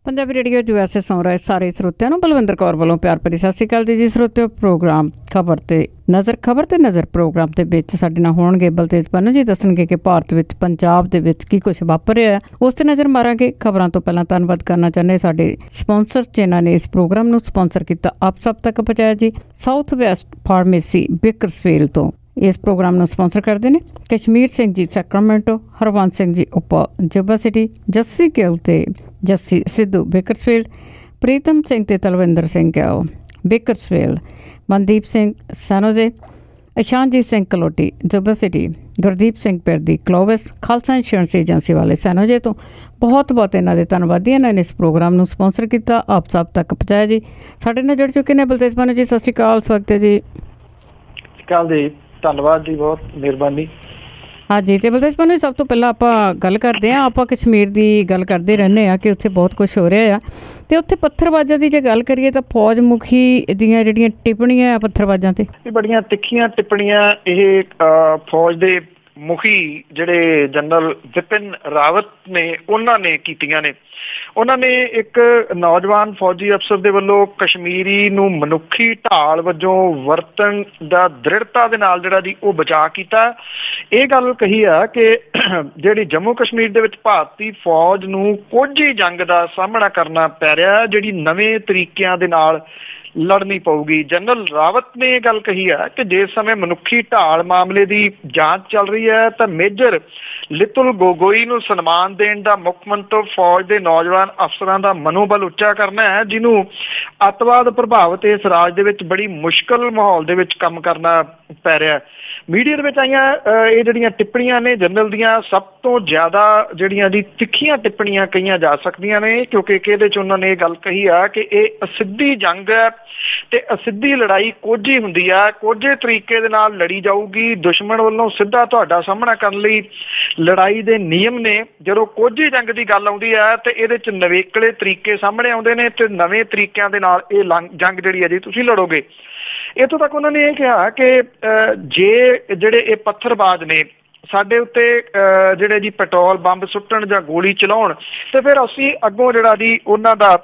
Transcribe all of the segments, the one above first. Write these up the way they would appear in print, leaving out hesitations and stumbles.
Punjabi radio USA सुन रहे सारे ਸਰੋਤਿਆਂ ਨੂੰ ਬਲਵਿੰਦਰ ਕੌਰ ਵੱਲੋਂ ਪਿਆਰ ਭਰੀ ਸਤਿ ਸ਼੍ਰੀ ਅਕਾਲ ਜੀ ਸਰੋਤਿਓ। ਪ੍ਰੋਗਰਾਮ ਖਬਰ ਤੇ ਨਜ਼ਰ ਪ੍ਰੋਗਰਾਮ ਦੇ ਵਿੱਚ ਸਾਡੇ ਨਾਲ ਹੋਣਗੇ ਬਲਤੇਜ ਪੰਨੂ ਜੀ, ਦੱਸਣਗੇ ਕਿ ਭਾਰਤ ਵਿੱਚ ਪੰਜਾਬ ਦੇ ਵਿੱਚ ਕੀ ਕੁਝ ਵਾਪਰ ਰਿਹਾ, ਉਸ ਤੇ ਨਜ਼ਰ ਮਾਰਾਂਗੇ। ਖਬਰਾਂ ਤੋਂ ਪਹਿਲਾਂ ਧੰਨਵਾਦ ਕਰਨਾ ਚਾਹੁੰਦੇ ਸਾਡੇ ਸਪਾਂਸਰ ਜਿਨ੍ਹਾਂ ਨੇ ਇਸ ਪ੍ਰੋਗਰਾਮ ਨੂੰ ਸਪਾਂਸਰ ਕੀਤਾ, ਆਪ ਸਭ ਤੱਕ ਪਹੁੰਚਾਇਆ ਜੀ। ਸਾਊਥ ਵੈਸਟ ਫਾਰਮੇਸੀ ਬੇਕਰਸਫੀਲਡ ਤੋਂ इस प्रोग्राम ਨੂੰ स्पॉन्सर करते हैं कश्मीर सिंह जी सैक्रामेंटो, हरवंश सिंह जी उपा जुब्बा सिटी, जस्सी गिल ते जस्सी सिद्धू बेकरसफील्ड, प्रीतम सिंह ते Talwinder Singh Gill Bakersfield, Mandeep Singh San Jose, Ishanjit Singh Kaloti Yuba City, Gurdeep Singh Pirdi Clovis, Khalsa insurance agency वाले सैनोजे तो बहुत बहुत इन्हों के धन्यवादी। इन्होंने इस प्रोग्राम ਨੂੰ स्पॉन्सर किया, आप सब तक पहुँचाया जी। साढ़े नाल जुड़ चुके हैं बलतेज पंनू जी, सत श्री अकाल, स्वागत है जी। जी ਧੰਨਵਾਦ ਜੀ, ਬਹੁਤ ਮਿਹਰਬਾਨੀ। ਹਾਂਜੀ, ਤੇ ਬਲਤੇਜ ਪੰਨੂ ਸਭ ਤੋਂ ਪਹਿਲਾਂ ਆਪਾਂ ਗੱਲ ਕਰਦੇ ਹਾਂ, ਆਪਾਂ ਕਸ਼ਮੀਰ ਦੀ ਗੱਲ ਕਰਦੇ ਰਹਿੰਦੇ ਹਾਂ ਕਿ ਉੱਥੇ ਬਹੁਤ ਕੁਝ ਹੋ ਰਿਹਾ ਆ, ਤੇ ਉੱਥੇ ਪੱਥਰਬਾਜ਼ਾਂ ਦੀ ਜੇ ਗੱਲ ਕਰੀਏ ਤਾਂ ਫੌਜ ਮੁਖੀ ਦੀਆਂ ਜਿਹੜੀਆਂ ਟਿੱਪਣੀਆਂ ਆ ਪੱਥਰਬਾਜ਼ਾਂ ਤੇ ਬੜੀਆਂ ਤਿੱਖੀਆਂ ਟਿੱਪਣੀਆਂ ਇਹ ਫੌਜ ਦੇ ਮੁਖੀ ਜਿਹੜੇ ਜਨਰਲ ਵਿਪਿਨ ਰਾਵਤ ਨੇ ਉਹਨਾਂ ਨੇ ਕੀਤੀਆਂ ਨੇ। ਉਹਨਾਂ ਨੇ ਇੱਕ ਨੌਜਵਾਨ ਫੌਜੀ ਅਫਸਰ ਦੇ ਵੱਲੋਂ ਕਸ਼ਮੀਰੀ ਨੂੰ ਮਨੁੱਖੀ ਢਾਲ ਵਜੋਂ ਵਰਤਣ ਦਾ ਦ੍ਰਿੜਤਾ ਦੇ ਨਾਲ ਜਿਹੜਾ ਜੀ ਉਹ ਬਚਾਅ ਕੀਤਾ। ਇਹ ਗੱਲ ਕਹੀ ਆ ਕਿ ਜਿਹੜੀ ਜੰਮੂ ਕਸ਼ਮੀਰ ਦੇ ਵਿੱਚ ਭਾਰਤੀ ਫੌਜ ਨੂੰ ਕੋਝੀ ਜੰਗ ਦਾ ਸਾਹਮਣਾ ਕਰਨਾ ਪੈ ਰਿਹਾ, ਜਿਹੜੀ ਨਵੇਂ ਤਰੀਕਿਆਂ ਦੇ ਨਾਲ ਲੜਨੀ ਪਊਗੀ। ਜਨਰਲ ਰਾਵਤ ਨੇ ਇਹ ਗੱਲ ਕਹੀ ਹੈ ਕਿ ਜਿਸ ਸਮੇਂ ਮਨੁੱਖੀ ਢਾਲ ਮਾਮਲੇ ਦੀ ਜਾਂਚ ਚੱਲ ਰਹੀ ਹੈ ਤਾਂ ਮੇਜਰ ਲਿਤੁਲ ਗੋਗੋਈ ਨੂੰ ਸਨਮਾਨ ਦੇਣ ਦਾ ਮੁੱਖ ਮੰਤਵ ਫੌਜ ਦੇ ਨੌਜਵਾਨ ਅਫਸਰਾਂ ਦਾ ਮਨੋਬਲ ਉੱਚਾ ਕਰਨਾ ਹੈ, ਜਿਹਨੂੰ ਅੱਤਵਾਦ ਪ੍ਰਭਾਵਿਤ ਇਸ ਰਾਜ ਦੇ ਵਿੱਚ ਬੜੀ ਮੁਸ਼ਕਲ ਮਾਹੌਲ ਦੇ ਵਿੱਚ ਕੰਮ ਕਰਨਾ ਪੈ ਰਿਹਾ। ਮੀਡੀਆ ਦੇ ਵਿੱਚ ਆਈਆਂ ਇਹ ਜਿਹੜੀਆਂ ਟਿੱਪਣੀਆਂ ਨੇ ਜਨਰਲ ਦੀਆਂ, ਸਭ ਤੋਂ ਜ਼ਿਆਦਾ ਜਿਹੜੀਆਂ ਦੀ ਤਿੱਖੀਆਂ ਟਿੱਪਣੀਆਂ ਕਹੀਆਂ ਜਾ ਸਕਦੀਆਂ ਨੇ, ਕਿਉਂਕਿ ਇਹਦੇ 'ਚ ਉਹਨਾਂ ਨੇ ਇਹ ਗੱਲ ਕਹੀ ਆ ਕਿ ਇਹ ਅਸਿੱਧੀ ਜੰਗ ਹੈ ਤੇ ਅਸਿੱਧੀ ਲੜਾਈ ਕੋਝੀ ਹੁੰਦੀ ਆ, ਕੋਝੇ ਤਰੀਕੇ ਦੇ ਨਾਲ ਲੜੀ ਜਾਊਗੀ। ਦੁਸ਼ਮਣ ਵੱਲੋਂ ਸਿੱਧਾ ਤੁਹਾਡਾ ਸਾਹਮਣਾ ਕਰਨ ਲਈ ਲੜਾਈ ਦੇ ਨਿਯਮ ਨੇ। ਜਦੋਂ ਕੋਝੀ ਜੰਗ ਦੀ ਗੱਲ ਆਉਂਦੀ ਹੈ ਤੇ ਇਹਦੇ 'ਚ ਨਵੇਕਲੇ ਤਰੀਕੇ ਸਾਹਮਣੇ ਆਉਂਦੇ ਨੇ ਤੇ ਨਵੇਂ ਤਰੀਕਿਆਂ ਦੇ ਨਾਲ ਇਹ ਜੰਗ ਜਿਹੜੀ ਹੈ ਜੀ ਤੁਸੀਂ ਲੜੋਗੇ। ਇੱਥੋਂ ਤੱਕ ਉਹਨਾਂ ਨੇ ਇਹ ਕਿਹਾ ਕਿ ਜੇ ਜਿਹੜੇ ਇਹ ਪੱਥਰਬਾਜ਼ ਨੇ ਸਾਡੇ ਉੱਤੇ ਜਿਹੜੇ ਜੀ ਪੈਟਰੋਲ ਬੰਬ ਸੁੱਟਣ ਜਾਂ ਗੋਲੀ ਚਲਾਉਣ ਤੇ ਫਿਰ ਅਸੀਂ ਅੱਗੋਂ ਜਿਹੜਾ ਜੀ ਉਹਨਾਂ ਦਾ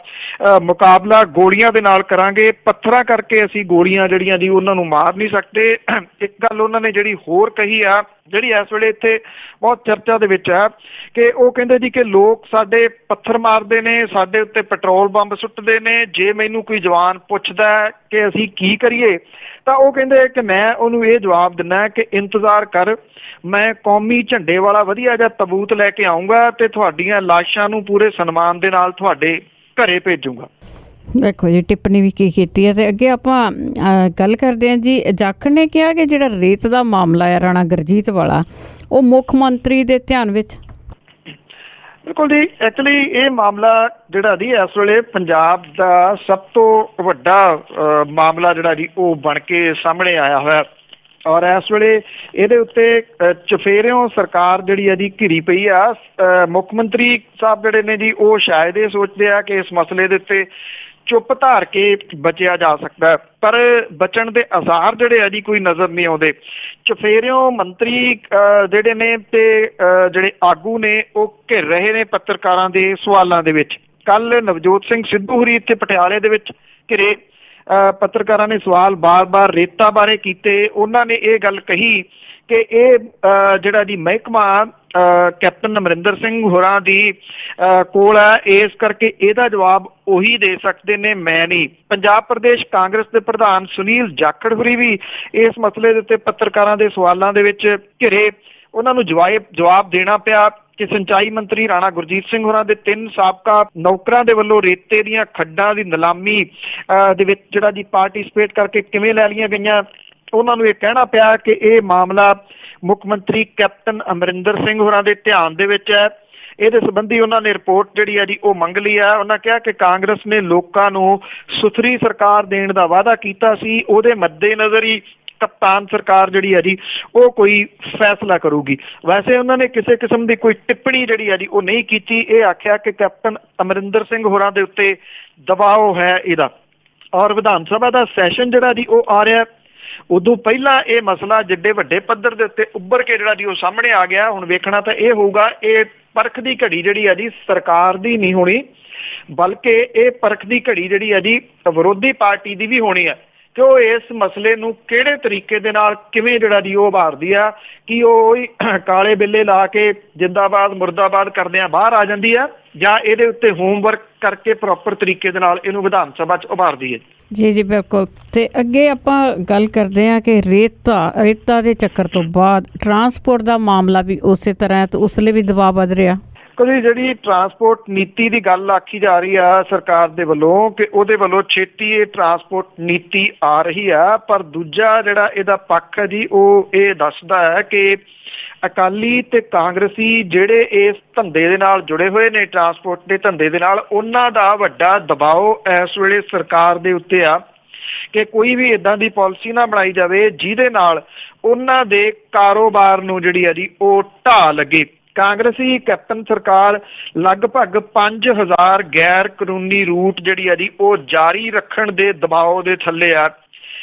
ਮੁਕਾਬਲਾ ਗੋਲੀਆਂ ਦੇ ਨਾਲ ਕਰਾਂਗੇ। ਪੱਥਰਾਂ ਕਰਕੇ ਅਸੀਂ ਗੋਲੀਆਂ ਜਿਹੜੀਆਂ ਜੀ ਉਹਨਾਂ ਨੂੰ ਮਾਰ ਨਹੀਂ ਸਕਦੇ। ਇੱਕ ਗੱਲ ਉਹਨਾਂ ਨੇ ਜਿਹੜੀ ਹੋਰ ਕਹੀ ਆ, ਜਿਹੜੀ ਇਸ ਵੇਲੇ ਇੱਥੇ ਬਹੁਤ ਚਰਚਾ ਦੇ ਵਿੱਚ ਹੈ, ਕਿ ਉਹ ਕਹਿੰਦੇ ਜੀ ਕਿ ਲੋਕ ਸਾਡੇ ਪੱਥਰ ਮਾਰਦੇ ਨੇ, ਸਾਡੇ ਉੱਤੇ ਪੈਟਰੋਲ ਬੰਬ ਸੁੱਟਦੇ ਨੇ। ਜੇ ਮੈਨੂੰ ਕੋਈ ਜਵਾਨ ਪੁੱਛਦਾ ਕਿ ਅਸੀਂ ਕੀ ਕਰੀਏ ਤਾਂ ਉਹ ਕਹਿੰਦੇ ਕਿ ਮੈਂ ਉਹਨੂੰ ਇਹ ਜਵਾਬ ਦਿੰਦਾ ਕਿ ਇੰਤਜ਼ਾਰ ਕਰ, ਮੈਂ ਕੌਮੀ ਝੰਡੇ ਵਾਲਾ ਵਧੀਆ ਜਿਹਾ ਤਬੂਤ ਲੈ ਕੇ ਆਊਂਗਾ ਤੇ ਤੁਹਾਡੀਆਂ ਲਾਸ਼ਾਂ ਨੂੰ ਪੂਰੇ ਸਨਮਾਨ ਦੇ ਨਾਲ ਤੁਹਾਡੇ ਘਰੇ ਭੇਜੂੰਗਾ। ਦੇਖੋ ਜੀ ਟਿੱਪਣੀ ਵੀ ਕੀ ਕੀਤੀ ਹੈ। ਤੇ ਅੱਗੇ ਆਪਾਂ ਗੱਲ ਕਰਦੇ ਹਾਂ ਜੀ। ਜਾਖੜ ਨੇ ਕਿਹਾ ਕਿ ਜਿਹੜਾ ਰੇਤ ਦਾ ਮਾਮਲਾ ਹੈ ਰਾਣਾ ਗੁਰਜੀਤ ਵਾਲਾ, ਉਹ ਮੁੱਖ ਮੰਤਰੀ ਦੇ ਧਿਆਨ ਵਿੱਚ। ਬਿਲਕੁਲ ਜੀ, ਐਕਚੁਅਲੀ ਇਹ ਮਾਮਲਾ ਜਿਹੜਾ ਜੀ ਇਸ ਵੇਲੇ ਪੰਜਾਬ ਦਾ ਸਭ ਤੋਂ ਵੱਡਾ ਮਾਮਲਾ ਜਿਹੜਾ ਜੀ ਉਹ ਬਣ ਕੇ ਸਾਹਮਣੇ ਆਇਆ ਹੋਇਆ, ਔਰ ਇਸ ਵੇਲੇ ਇਹਦੇ ਉੱਤੇ ਚੁਫੇਰਿਓਂ ਸਰਕਾਰ ਜਿਹੜੀ ਹੈ ਜੀ ਘਿਰੀ ਪਈ ਆ। ਮੁੱਖ ਮੰਤਰੀ ਸਾਹਿਬ ਜਿਹੜੇ ਨੇ ਜੀ ਉਹ ਸ਼ਾਇਦ ਇਹ ਸੋਚਦੇ ਆ ਕਿ ਇਸ ਮਸਲੇ ਦੇ ਉੱਤੇ ਚੁੱਪ ਧਾਰ ਕੇ ਬਚਿਆ ਜਾ ਸਕਦਾ, ਪਰ ਬਚਣ ਦੇ ਆਸਾਰ ਜਿਹੜੇ ਆ ਜੀ ਕੋਈ ਨਜ਼ਰ ਨਹੀਂ ਆਉਂਦੇ। ਚੁਫੇਰਿਓਂ ਮੰਤਰੀ ਜਿਹੜੇ ਨੇ ਤੇ ਜਿਹੜੇ ਆਗੂ ਨੇ ਉਹ ਘਿਰ ਰਹੇ ਨੇ ਪੱਤਰਕਾਰਾਂ ਦੇ ਸਵਾਲਾਂ ਦੇ ਵਿੱਚ। ਕੱਲ ਨਵਜੋਤ ਸਿੰਘ ਸਿੱਧੂ ਹੋਰੀ ਇੱਥੇ ਪਟਿਆਲੇ ਦੇ ਵਿੱਚ ਘਿਰੇ, ਪੱਤਰਕਾਰਾਂ ਨੇ ਸਵਾਲ ਬਾਰ-ਬਾਰ ਰੇਤਾ ਬਾਰੇ ਕੀਤੇ। ਉਹਨਾਂ ਨੇ ਇਹ ਗੱਲ ਕਹੀ ਕਿ ਇਹ ਜਿਹੜਾ ਜੀ ਮਹਿਕਮਾ ਕੈਪਟਨ ਅਮਰਿੰਦਰ ਸਿੰਘ ਹੋਰਾਂ ਦੀ ਕੋਲ ਹੈ, ਇਸ ਕਰਕੇ ਇਹਦਾ ਜਵਾਬ ਉਹੀ ਦੇ ਸਕਦੇ ਨੇ, ਮੈਂ ਨਹੀਂ। ਪੰਜਾਬ ਪ੍ਰਦੇਸ਼ ਕਾਂਗਰਸ ਦੇ ਪ੍ਰਧਾਨ ਸੁਨੀਲ ਜਾਖੜ ਹੋਰੀ ਵੀ ਇਸ ਮਸਲੇ ਦੇ ਉੱਤੇ ਪੱਤਰਕਾਰਾਂ ਦੇ ਸਵਾਲਾਂ ਦੇ ਵਿੱਚ ਘਿਰੇ। ਉਹਨਾਂ ਨੂੰ ਜਵਾਬ ਦੇਣਾ ਪਿਆ ਕਿ ਸਿੰਚਾਈ ਮੰਤਰੀ ਰਾਣਾ ਗੁਰਜੀਤ ਸਿੰਘ ਹੋਰਾਂ ਦੇ 3 ਸਾਬਕਾ ਨੌਕਰਾਂ ਦੇ ਵੱਲੋਂ ਰੇਤੇ ਦੀਆਂ ਖੱਡਾਂ ਦੀ ਨਿਲਾਮੀ ਦੇ ਵਿੱਚ ਜਿਹੜਾ ਜੀ ਪਾਰਟੀਸਪੇਟ ਕਰਕੇ ਕਿਵੇਂ ਲੈ ਲਈਆਂ ਗਈਆਂ। ਉਹਨਾਂ ਨੂੰ ਇਹ ਕਹਿਣਾ ਪਿਆ ਕਿ ਇਹ ਮਾਮਲਾ ਮੁੱਖ ਮੰਤਰੀ ਕੈਪਟਨ ਅਮਰਿੰਦਰ ਸਿੰਘ ਹੋਰਾਂ ਦੇ ਧਿਆਨ ਦੇ ਵਿੱਚ ਹੈ। ਇਹਦੇ ਸੰਬੰਧੀ ਉਹਨਾਂ ਨੇ ਰਿਪੋਰਟ ਜਿਹੜੀ ਹੈ ਜੀ ਉਹ ਮੰਗ ਲਈ ਹੈ। ਉਹਨਾਂ ਕਿਹਾ ਕਿ ਕਾਂਗਰਸ ਨੇ ਲੋਕਾਂ ਨੂੰ ਸੁਥਰੀ ਸਰਕਾਰ ਦੇਣ ਦਾ ਵਾਅਦਾ ਕੀਤਾ ਸੀ, ਉਹਦੇ ਮੱਦੇਨਜ਼ਰ ਹੀ ਕਪਤਾਨ ਸਰਕਾਰ ਜਿਹੜੀ ਹੈ ਜੀ ਉਹ ਕੋਈ ਫੈਸਲਾ ਕਰੂਗੀ। ਵੈਸੇ ਉਹਨਾਂ ਨੇ ਕਿਸੇ ਕਿਸਮ ਦੀ ਕੋਈ ਟਿੱਪਣੀ ਜਿਹੜੀ ਹੈ ਜੀ ਉਹ ਨਹੀਂ ਕੀਤੀ। ਇਹ ਆਖਿਆ ਕਿ ਕੈਪਟਨ ਅਮਰਿੰਦਰ ਸਿੰਘ ਹੋਰਾਂ ਦੇ ਉੱਤੇ ਦਬਾਅ ਹੈ ਇਹਦਾ। ਔਰ ਵਿਧਾਨ ਸਭਾ ਦਾ ਸੈਸ਼ਨ ਜਿਹੜਾ ਜੀ ਉਹ ਆ ਰਿਹਾ ਉਦੋਂ ਪਹਿਲਾਂ ਇਹ ਮਸਲਾ ਜਿੱਡੇ ਵੱਡੇ ਪੱਧਰ ਦੇ ਉੱਤੇ ਉੱਭਰ ਕੇ ਜਿਹੜਾ ਜੀ ਉਹ ਸਾਹਮਣੇ ਆ ਗਿਆ। ਹੁਣ ਵੇਖਣਾ ਤਾਂ ਇਹ ਹੋਊਗਾ, ਇਹ ਪਰਖ ਦੀ ਘੜੀ ਜਿਹੜੀ ਆ ਜੀ ਸਰਕਾਰ ਦੀ ਨਹੀਂ ਹੋਣੀ, ਬਲਕਿ ਇਹ ਪਰਖ ਦੀ ਘੜੀ ਜਿਹੜੀ ਆ ਜੀ ਵਿਰੋਧੀ ਪਾਰਟੀ ਦੀ ਵੀ ਹੋਣੀ ਹੈ ਕਿ ਉਹ ਇਸ ਮਸਲੇ ਨੂੰ ਕਿਹੜੇ ਤਰੀਕੇ ਦੇ ਨਾਲ ਕਿਵੇਂ ਜਿਹੜਾ ਜੀ ਉਹ ਉਭਾਰਦੀ ਆ। ਕਿ ਉਹ ਕਾਲੇ ਬਿੱਲੇ ਲਾ ਕੇ ਜਿੰਦਾਬਾਦ ਮੁਰਦਾਬਾਦ ਕਰਦਿਆਂ ਬਾਹਰ ਆ ਜਾਂਦੀ ਆ, ਜਾਂ ਇਹਦੇ ਉੱਤੇ ਹੋਮਵਰਕ ਕਰਕੇ ਪ੍ਰੋਪਰ ਤਰੀਕੇ ਦੇ ਨਾਲ ਇਹਨੂੰ ਵਿਧਾਨ ਸਭਾ 'ਚ ਉਭਾਰਦੀ ਹੈ। ਜੀ ਜੀ ਬਿਲਕੁਲ। ਤੇ ਅੱਗੇ ਆਪਾਂ ਗੱਲ ਕਰਦੇ ਹਾਂ ਕਿ ਰੇਤਾ ਦੇ ਚੱਕਰ ਤੋਂ ਬਾਅਦ ਟਰਾਂਸਪੋਰਟ ਦਾ ਮਾਮਲਾ ਵੀ ਉਸੇ ਤਰ੍ਹਾਂ, ਤੇ ਉਸ ਲਈ ਵੀ ਦਬਾਅ ਵੱਧ ਰਿਹਾ। ਕਦੀ ਜਿਹੜੀ ਟਰਾਂਸਪੋਰਟ ਨੀਤੀ ਦੀ ਗੱਲ ਆਖੀ ਜਾ ਰਹੀ ਆ ਸਰਕਾਰ ਦੇ ਵੱਲੋਂ ਕਿ ਉਹਦੇ ਵੱਲੋਂ ਛੇਤੀ ਇਹ ਟਰਾਂਸਪੋਰਟ ਨੀਤੀ ਆ ਰਹੀ ਆ, ਪਰ ਦੂਜਾ ਜਿਹੜਾ ਇਹਦਾ ਪੱਖ ਹੈ ਜੀ ਉਹ ਇਹ ਦੱਸਦਾ ਹੈ ਕਿ ਅਕਾਲੀ ਤੇ ਕਾਂਗਰਸੀ ਜਿਹੜੇ ਇਸ ਧੰਦੇ ਦੇ ਨਾਲ ਜੁੜੇ ਹੋਏ ਨੇ, ਟਰਾਂਸਪੋਰਟ ਦੇ ਧੰਦੇ ਦੇ ਨਾਲ, ਉਹਨਾਂ ਦਾ ਵੱਡਾ ਦਬਾਅ ਇਸ ਵੇਲੇ ਸਰਕਾਰ ਦੇ ਉੱਤੇ ਆ ਕਿ ਕੋਈ ਵੀ ਇਦਾਂ ਦੀ ਪਾਲਿਸੀ ਨਾ ਬਣਾਈ ਜਾਵੇ ਜਿਹਦੇ ਨਾਲ ਉਹਨਾਂ ਦੇ ਕਾਰੋਬਾਰ ਨੂੰ ਜਿਹੜੀ ਆ ਜੀ ਉਹ ਢਾਹ ਲੱਗੇ। ਕਾਂਗਰਸੀ ਕੈਪਟਨ ਸਰਕਾਰ ਲਗਭਗ 5000 ਗੈਰ ਕਾਨੂੰਨੀ ਰੂਟ ਜਿਹੜੀ ਆ ਜੀ ਉਹ ਜਾਰੀ ਰੱਖਣ ਦੇ ਦਬਾਅ ਦੇ ਥੱਲੇ ਆ।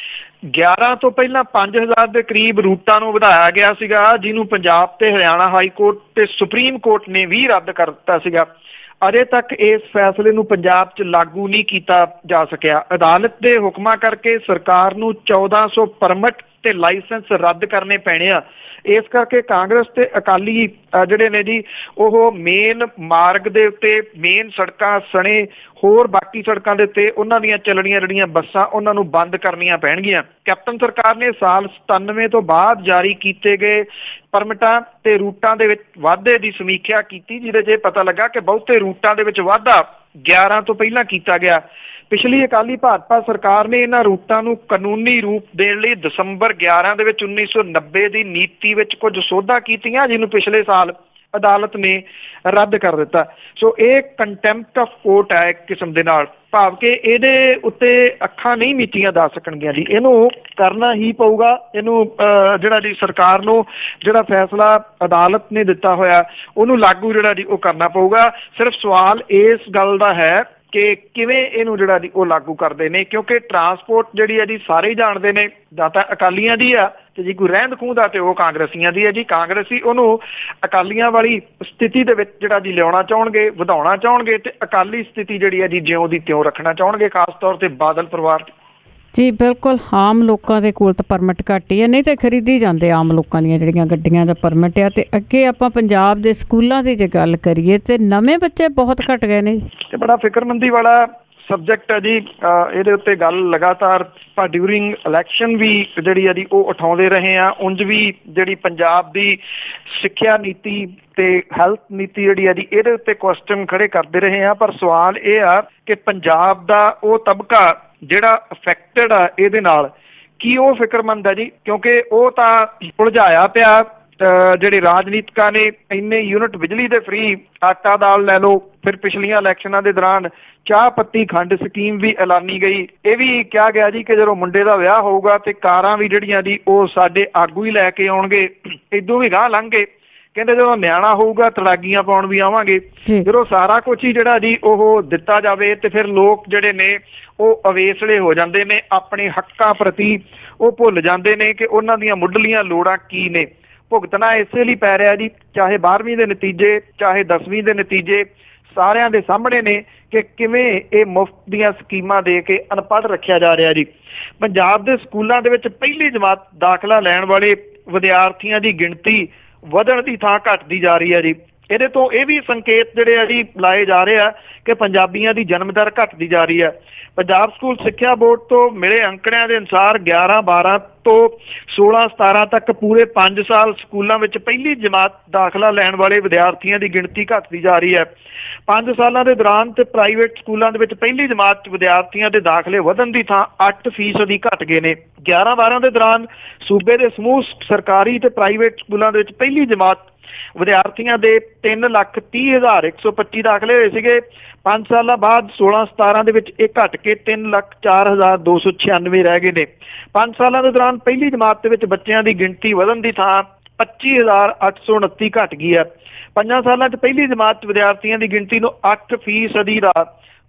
11 ਤੋਂ ਪਹਿਲਾਂ 5000 ਦੇ ਕਰੀਬ ਰੂਟਾਂ ਨੂੰ ਵਧਾਇਆ ਗਿਆ ਸੀਗਾ, ਜਿਹਨੂੰ ਪੰਜਾਬ ਤੇ ਹਰਿਆਣਾ ਹਾਈ ਕੋਰਟ ਤੇ ਸੁਪਰੀਮ ਕੋਰਟ ਨੇ ਵੀ ਰੱਦ ਕਰ ਦਿੱਤਾ ਸੀਗਾ। ਅਜੇ ਤੱਕ ਇਸ ਫੈਸਲੇ ਨੂੰ ਪੰਜਾਬ 'ਚ ਲਾਗੂ ਨਹੀਂ ਕੀਤਾ ਜਾ ਸਕਿਆ। ਅਦਾਲਤ ਦੇ ਹੁਕਮਾਂ ਕਰਕੇ ਸਰਕਾਰ ਨੂੰ 1400 ਪਰਮਿਟ ਤੇ ਲਾਇਸੈਂਸ ਰੱਦ ਕਰਨੇ ਪੈਣੇ ਆ। ਇਸ ਕਰਕੇ ਕਾਂਗਰਸ ਤੇ ਅਕਾਲੀ ਜਿਹੜੇ ਨੇ ਜੀ ਉਹ ਮੇਨ ਮਾਰਗ ਦੇ ਉੱਤੇ, ਮੇਨ ਸੜਕਾਂ ਸਣੇ ਹੋਰ ਬਾਕੀ ਸੜਕਾਂ ਦੇ ਉੱਤੇ ਉਹਨਾਂ ਦੀਆਂ ਚੱਲਣੀਆਂ ਜਿਹੜੀਆਂ ਬੱਸਾਂ ਉਹਨਾਂ ਨੂੰ ਬੰਦ ਕਰਨੀਆਂ ਪੈਣਗੀਆਂ। ਕੈਪਟਨ ਸਰਕਾਰ ਨੇ ਸਾਲ 97 ਤੋਂ ਬਾਅਦ ਜਾਰੀ ਕੀਤੇ ਗਏ ਪਰਮਿਟਾਂ ਤੇ ਰੂਟਾਂ ਦੇ ਵਿੱਚ ਵਾਧੇ ਦੀ ਸਮੀਖਿਆ ਕੀਤੀ, ਜਿਹਦੇ 'ਚ ਪਤਾ ਲੱਗਾ ਕਿ ਬਹੁਤੇ ਰੂਟਾਂ ਦੇ ਵਿੱਚ ਵਾਧਾ 11 ਤੋਂ ਪਹਿਲਾਂ ਕੀਤਾ ਗਿਆ। ਪਿਛਲੀ ਅਕਾਲੀ ਭਾਜਪਾ ਸਰਕਾਰ ਨੇ ਇਹਨਾਂ ਰੂਟਾਂ ਨੂੰ ਕਾਨੂੰਨੀ ਰੂਪ ਦੇਣ ਲਈ ਦਸੰਬਰ 11 ਦੇ ਵਿੱਚ 1990 ਦੀ ਨੀਤੀ ਵਿੱਚ ਕੁਝ ਸੋਧਾਂ ਕੀਤੀਆਂ, ਜਿਹਨੂੰ ਪਿਛਲੇ ਸਾਲ ਅਦਾਲਤ ਨੇ ਰੱਦ ਕਰ ਦਿੱਤਾ। ਸੋ ਇਹ ਕੰਟੈਂਪਟ ਆਫ ਕੋਰਟ ਹੈ ਇੱਕ ਕਿਸਮ ਦੇ ਨਾਲ, ਭਾਵ ਕਿ ਇਹਦੇ ਉੱਤੇ ਅੱਖਾਂ ਨਹੀਂ ਮੀਚੀਆਂ ਜਾ ਸਕਣਗੀਆਂ ਜੀ, ਇਹਨੂੰ ਕਰਨਾ ਹੀ ਪਊਗਾ। ਇਹਨੂੰ ਜਿਹੜਾ ਜੀ ਸਰਕਾਰ ਨੂੰ ਜਿਹੜਾ ਫੈਸਲਾ ਅਦਾਲਤ ਨੇ ਦਿੱਤਾ ਹੋਇਆ ਉਹਨੂੰ ਲਾਗੂ ਜਿਹੜਾ ਜੀ ਉਹ ਕਰਨਾ ਪਊਗਾ। ਸਿਰਫ ਸਵਾਲ ਇਸ ਗੱਲ ਦਾ ਹੈ ਕਿ ਕਿਵੇਂ ਇਹਨੂੰ ਜਿਹੜਾ ਜੀ ਉਹ ਲਾਗੂ ਕਰਦੇ ਨੇ, ਕਿਉਂਕਿ ਟਰਾਂਸਪੋਰਟ ਜਿਹੜੀ ਹੈ ਜੀ ਸਾਰੇ ਹੀ ਜਾਣਦੇ ਨੇ ਜਾਂ ਤਾਂ ਅਕਾਲੀਆਂ ਦੀ ਆ ਤੇ ਜੇ ਕੋਈ ਰਹਿੰਦ ਖੂੰਹਦ ਆ ਤੇ ਉਹ ਕਾਂਗਰਸੀਆਂ ਦੀ ਹੈ ਜੀ। ਕਾਂਗਰਸੀ ਉਹਨੂੰ ਅਕਾਲੀਆਂ ਵਾਲੀ ਸਥਿਤੀ ਦੇ ਵਿੱਚ ਜਿਹੜਾ ਜੀ ਲਿਆਉਣਾ ਚਾਹੁਣਗੇ, ਵਧਾਉਣਾ ਚਾਹੁਣਗੇ, ਤੇ ਅਕਾਲੀ ਸਥਿਤੀ ਜਿਹੜੀ ਹੈ ਜੀ ਜਿਉਂ ਦੀ ਤਿਉਂ ਰੱਖਣਾ ਚਾਹੁਣਗੇ, ਖਾਸ ਤੌਰ ਤੇ ਬਾਦਲ ਪਰਿਵਾਰ। ਜੀ ਬਿਲਕੁਲ। ਆਮ ਲੋਕਾਂ ਦੇ ਕੋਲ ਤਾਂ ਪਰਮਿਟ ਘੱਟ ਹੀ ਹੈ, ਨਹੀਂ ਤਾਂ ਖਰੀਦੀ ਜਾਂਦੇ ਆਮ ਲੋਕਾਂ ਦੀਆਂ ਜਿਹੜੀਆਂ ਗੱਡੀਆਂ ਦਾ ਪਰਮਿਟ ਆ। ਤੇ ਅੱਗੇ ਆਪਾਂ ਪੰਜਾਬ ਦੇ ਸਕੂਲਾਂ ਦੀ ਜੇ ਗੱਲ ਕਰੀਏ ਤੇ ਨਵੇਂ ਬੱਚੇ ਬਹੁਤ ਘੱਟ ਗਏ ਨੇ। ਇਹ ਬੜਾ ਫਿਕਰਮੰਦੀ ਵਾਲਾ ਸਬਜੈਕਟ ਹੈ ਜੀ। ਇਹਦੇ ਉੱਤੇ ਗੱਲ ਲਗਾਤਾਰ ਆਪਾਂ ਡਿਊਰਿੰਗ ਇਲੈਕਸ਼ਨ ਵੀ ਜਿਹੜੀ ਆ ਜੀ ਉਹ ਉਠਾਉਂਦੇ ਰਹੇ ਆ। ਉਂਝ ਵੀ ਜਿਹੜੀ ਪੰਜਾਬ ਦੀ ਸਿੱਖਿਆ ਨੀਤੀ ਤੇ ਹੈਲਥ ਨੀਤੀ ਜਿਹੜੀ ਆ ਜੀ ਇਹਦੇ ਉੱਤੇ ਕੁਐਸਚਨ ਖੜੇ ਕਰਦੇ ਰਹੇ ਆ। ਪਰ ਸਵਾਲ ਇਹ ਆ ਕਿ ਪੰਜਾਬ ਦਾ ਉਹ ਤਬਕਾ ਜਿਹੜਾ ਅਫੈਕਟਡ ਆ ਇਹਦੇ ਨਾਲ, ਕੀ ਉਹ ਫਿਕਰਮੰਦ ਹੈ ਜੀ? ਕਿਉਂਕਿ ਉਹ ਤਾਂ ਉਲਝਾਇਆ ਪਿਆ। ਜਿਹੜੇ ਰਾਜਨੀਤਿਕਾਂ ਨੇ ਇੰਨੇ ਯੂਨਿਟ ਬਿਜਲੀ ਦੇ ਫ੍ਰੀ, ਆਟਾ ਦਾਲ ਲੈ ਲਓ, ਫਿਰ ਪਿਛਲੀਆਂ ਇਲੈਕਸ਼ਨਾਂ ਦੇ ਦੌਰਾਨ ਚਾਹ ਪੱਤੀ ਖੰਡ ਸਕੀਮ ਵੀ ਐਲਾਨੀ ਗਈ। ਇਹ ਵੀ ਕਿਹਾ ਗਿਆ ਜੀ ਕਿ ਜਦੋਂ ਮੁੰਡੇ ਦਾ ਵਿਆਹ ਹੋਊਗਾ ਤੇ ਕਾਰਾਂ ਵੀ ਜਿਹੜੀਆਂ ਜੀ ਉਹ ਸਾਡੇ ਆਗੂ ਹੀ ਲੈ ਕੇ ਆਉਣਗੇ, ਇਦੋਂ ਵੀ ਗਾਹ ਲੰਘ ਗਏ। ਕਹਿੰਦੇ ਜਦੋਂ ਨਿਆਣਾ ਹੋਊਗਾ ਤੜਾਗੀਆਂ ਪਾਉਣ ਵੀ ਆਵਾਂਗੇ। ਜਦੋਂ ਸਾਰਾ ਕੁਝ ਹੀ ਜਿਹੜਾ ਜੀ ਉਹ ਦਿੱਤਾ ਜਾਵੇ ਤੇ ਫਿਰ ਲੋਕ ਜਿਹੜੇ ਨੇ ਉਹ ਅਵੇਸਲੇ ਹੋ ਜਾਂਦੇ ਨੇ, ਆਪਣੇ ਹੱਕਾਂ ਪ੍ਰਤੀ ਉਹ ਭੁੱਲ ਜਾਂਦੇ ਨੇ ਕਿ ਉਹਨਾਂ ਦੀਆਂ ਮੁੱਢਲੀਆਂ ਲੋੜਾਂ ਕੀ ਨੇ। ਭੁਗਤਣਾ ਇਸੇ ਲਈ ਪੈ ਰਿਹਾ ਜੀ, ਚਾਹੇ 12ਵੀਂ ਦੇ ਨਤੀਜੇ ਚਾਹੇ 10ਵੀਂ ਦੇ ਨਤੀਜੇ ਸਾਰਿਆਂ ਦੇ ਸਾਹਮਣੇ ਨੇ ਕਿ ਕਿਵੇਂ ਇਹ ਮੁਫਤ ਦੀਆਂ ਸਕੀਮਾਂ ਦੇ ਕੇ ਅਨਪੜ੍ਹ ਰੱਖਿਆ ਜਾ ਰਿਹਾ ਜੀ। ਪੰਜਾਬ ਦੇ ਸਕੂਲਾਂ ਦੇ ਵਿੱਚ ਪਹਿਲੀ ਜਮਾਤ ਦਾਖਲਾ ਲੈਣ ਵਾਲੇ ਵਿਦਿਆਰਥੀਆਂ ਦੀ ਗਿਣਤੀ ਵਧਣ ਦੀ ਥਾਂ ਘਟਦੀ ਜਾ ਰਹੀ ਹੈ ਜੀ। ਇਹਦੇ ਤੋਂ ਇਹ ਵੀ ਸੰਕੇਤ ਜਿਹੜੇ ਆ ਜੀ ਲਾਏ ਜਾ ਰਹੇ ਆ ਕਿ ਪੰਜਾਬੀਆਂ ਦੀ ਜਨਮ ਦਰ ਘਟਦੀ ਜਾ ਰਹੀ ਹੈ। ਪੰਜਾਬ ਸਕੂਲ ਸਿੱਖਿਆ ਬੋਰਡ ਤੋਂ ਮਿਲੇ ਅੰਕੜਿਆਂ ਦੇ ਅਨੁਸਾਰ 11-12 ਤੋਂ 16-17 ਤੱਕ ਪੂਰੇ 5 ਸਾਲ ਸਕੂਲਾਂ ਵਿੱਚ ਪਹਿਲੀ ਜਮਾਤ ਦਾਖਲਾ ਲੈਣ ਵਾਲੇ ਵਿਦਿਆਰਥੀਆਂ ਦੀ ਗਿਣਤੀ ਘਟਦੀ ਜਾ ਰਹੀ ਹੈ। 5 ਸਾਲਾਂ ਦੇ ਦੌਰਾਨ ਤੇ ਪ੍ਰਾਈਵੇਟ ਸਕੂਲਾਂ ਦੇ ਵਿੱਚ ਪਹਿਲੀ ਜਮਾਤ 'ਚ ਵਿਦਿਆਰਥੀਆਂ ਦੇ ਦਾਖਲੇ ਵਧਣ ਦੀ ਥਾਂ 8% ਘਟ ਗਏ ਨੇ। 11-12 ਦੇ ਦੌਰਾਨ ਸੂਬੇ ਦੇ ਸਮੂਹ ਸਰਕਾਰੀ ਤੇ ਪ੍ਰਾਈਵੇਟ ਸਕੂਲਾਂ ਦੇ ਵਿੱਚ ਪਹਿਲੀ ਜਮਾਤ ਵਿਦਿਆਰਥੀਆਂ ਦੇ 3,30,125 ਦਾਖਲੇ ਹੋਏ ਸੀਗੇ। 5 ਸਾਲਾਂ ਬਾਅਦ 16-17 ਦੇ ਵਿੱਚ ਇਹ ਘਟ ਕੇ 3,04,296 ਰਹਿ ਗਏ ਨੇ। 5 ਸਾਲਾਂ ਦੇ ਦੌਰਾਨ ਪਹਿਲੀ ਜਮਾਤ ਦੇ ਵਿੱਚ ਬੱਚਿਆਂ ਦੀ ਗਿਣਤੀ ਵਧਣ ਦੀ ਥਾਂ 25,829 ਘਟ ਗਈ ਹੈ। 5 ਸਾਲਾਂ 'ਚ ਪਹਿਲੀ ਜਮਾਤ 'ਚ ਵਿਦਿਆਰਥੀਆਂ ਦੀ ਗਿਣਤੀ ਨੂੰ 8% ਦਾ